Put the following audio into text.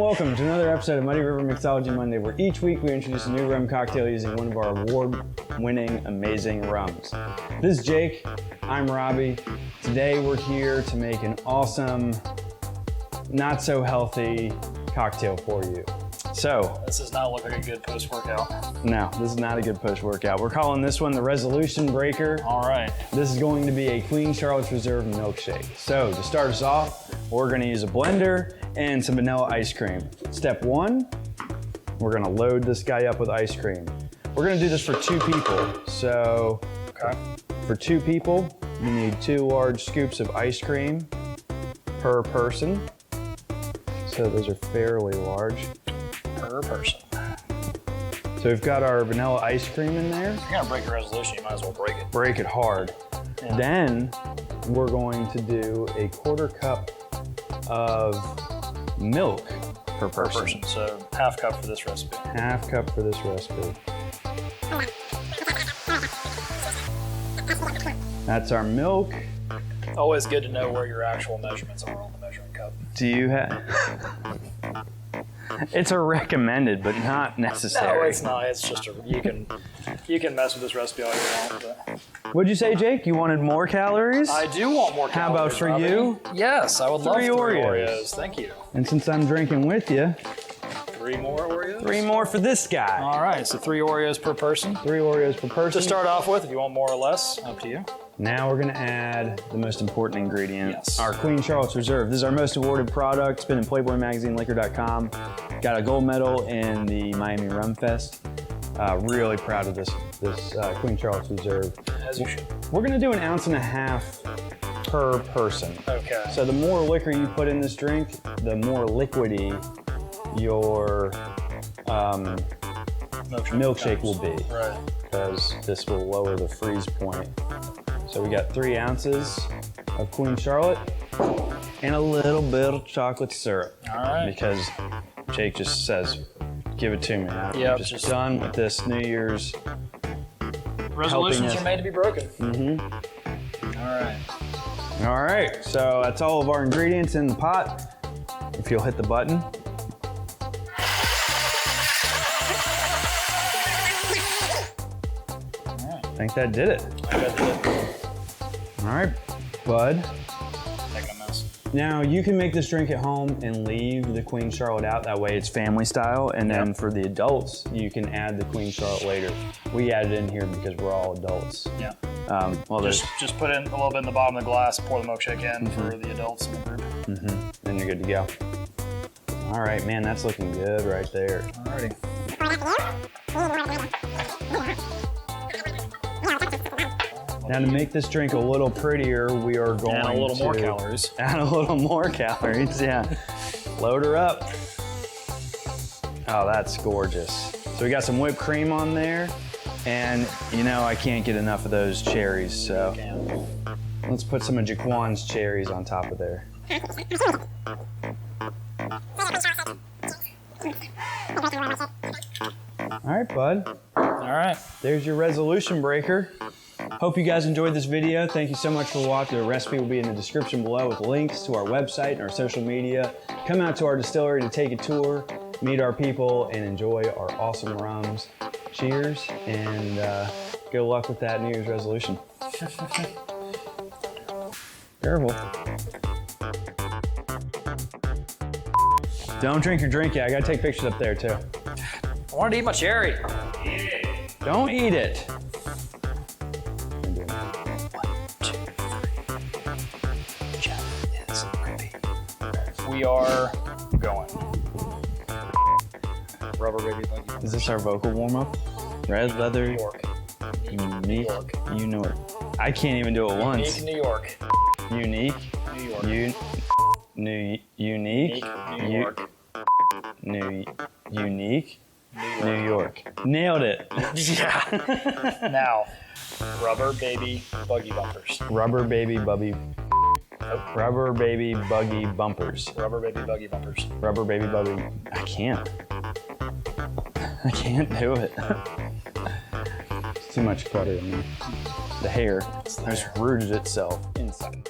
and welcome to another episode of Muddy River Mixology Monday, where each week we introduce a new rum cocktail using one of our award-winning, amazing rums. This is Jake, I'm Robbie. Today we're here to make an awesome, not so healthy cocktail for you. So, this does not look like a good post-workout. No, this is not a good post-workout. We're calling this one the Resolution Breaker. All right. This is going to be a Queen Charlotte's Reserve milkshake. So to start us off, we're gonna use a blender and some vanilla ice cream. Step one, we're gonna load this guy up with ice cream. We're gonna do this for 2 people. So for 2 people, you need 2 large scoops of ice cream per person. So those are fairly large. Per person. So we've got our vanilla ice cream in there. If you're gonna break a resolution, you might as well break it. Break it hard. Yeah. Then we're going to do a 1/4 cup of milk per person. So 1/2 cup for this recipe. 1/2 cup for this recipe. That's our milk. Always good to know where your actual measurements are on the measuring cup. Do you have? It's a recommended, but not necessary. No, it's not. It's just you can mess with this recipe all you want. But. What'd you say, Jake? You wanted more calories? I do want more calories. How about for Robbie? you? Yes, I would love 3 Oreos. Oreos. Thank you. And since I'm drinking with you, 3 more Oreos? 3 more for this guy. All right, so 3 Oreos per person. 3 Oreos per person. To start off with, if you want more or less, up to you. Now we're gonna add the most important ingredient, yes. Our Queen Charlotte's Reserve. This is our most awarded product. It's been in Playboy Magazine, Liquor.com. Got a gold medal in the Miami Rum Fest. Really proud of this Queen Charlotte's Reserve. As you should. We're gonna do 1.5 ounces per person. Okay. So the more liquor you put in this drink, the more liquidy your milkshake will be. Right. Because this will lower the freeze point. So we got 3 ounces of Queen Charlotte and a little bit of chocolate syrup. All right. Because Jake just says, give it to me. Yeah, I'm just done with this New Year's. Resolutions are made to be broken. Mm-hmm. All right. All right, so that's all of our ingredients in the pot. If you'll hit the button. I think that did it. I bet that did. All right, bud. Making a mess. Now you can make this drink at home and leave the Queen Charlotte out. That way it's family style. And then for the adults, you can add the Queen Charlotte later. We added in here because we're all adults. Yeah. Well, just put in a little bit in the bottom of the glass, pour the milkshake in for the adults in the group. Then you're good to go. All right, man, that's looking good right there. Alrighty. Now to make this drink a little prettier, we are going to add a little more calories. Add a little more calories, yeah. Load her up. Oh, that's gorgeous. So we got some whipped cream on there, and you know I can't get enough of those cherries, so let's put some of Jaquan's cherries on top of there. All right, bud. All right. There's your resolution breaker. Hope you guys enjoyed this video. Thank you so much for watching. The recipe will be in the description below with links to our website and our social media. Come out to our distillery to take a tour, meet our people, and enjoy our awesome rums. Cheers, and good luck with that New Year's resolution. Careful. Don't drink your drink yet. I gotta take pictures up there too. I wanted to eat my cherry. Don't eat it. We are going. Rubber baby buggy. Is this our vocal warm-up? Red leather. New York. Unique. New York. You know it. I can't even do it once. Unique New York. Unique. New York. Unique. Unique New York. Unique. New York. Nailed it. Yeah. Now, rubber baby buggy bumpers. Rubber baby buggy. Nope. Rubber baby buggy bumpers. Rubber baby buggy bumpers. Rubber baby buggy. I can't do it. It's too much clutter in there. The hair has rooted itself inside.